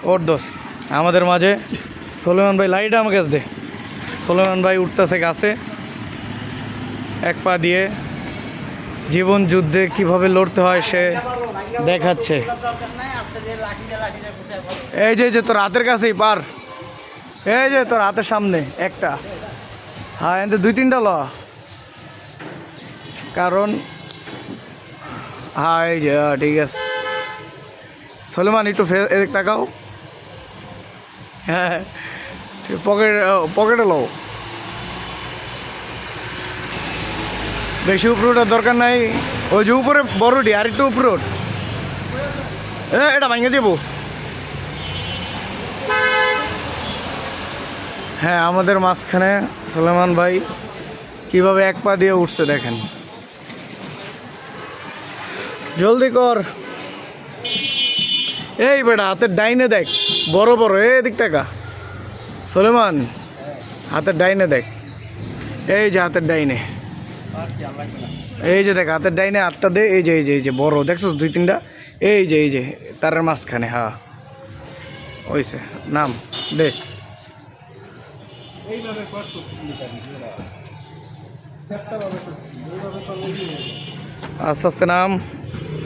ওর দোষ আমাদের মাঝে সোলেমান ভাই লাইট আমাকে দে। সোলেমান ভাই উঠতেছে গাছে এক পা দিয়ে, জীবন যুদ্ধে কিভাবে লড়তে হয় সে দেখাচ্ছে। এই যে তোর হাতের কাছেই পার, এই যে তোর হাতের সামনে একটা, হ্যাঁ এতে 2-3টা ল, কারণ হ্যাঁ এই যে ঠিক আছে। সোলেমান একটু তাকাও, হ্যাঁ পকেটে লো, বেশি উপরে ওঠার দরকার নাই। ওই যে উপরে বড়টি আর একটু উপরে ওঠ, এটা ভাঙে দেবো। হ্যাঁ আমাদের মাঝখানে সোলেমান ভাই কিভাবে এক পা দিয়ে উঠছে দেখেন, জলদি কর। এই বেটা হাতের ডাইনে দেখ, বড় বড় দিক টাকা। সোলেমান হাতের ডাইনে দেখ, এই যে হাতের ডাইনে, এই যে দেখ হাতের ডাইনে হাতটা দে, এই যে এই যে বড় দেখছো 2-3টা, এই যে তার মাঝখানে, হ্যাঁ ওইসে নাম দে। আস্তে আস্তে নাম,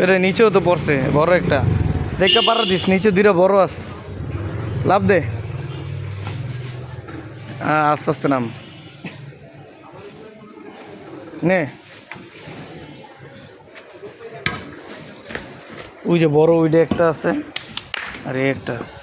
এটা নিচেও তো পড়ছে বড় একটা, দেখতে পারা দিস নিচে 2টা বড় আস, লাভ দে। হ্যাঁ আস্তে আস্তে নাম নে, ওই যে বড় ওইটা একটা আছে আর একটা আছে।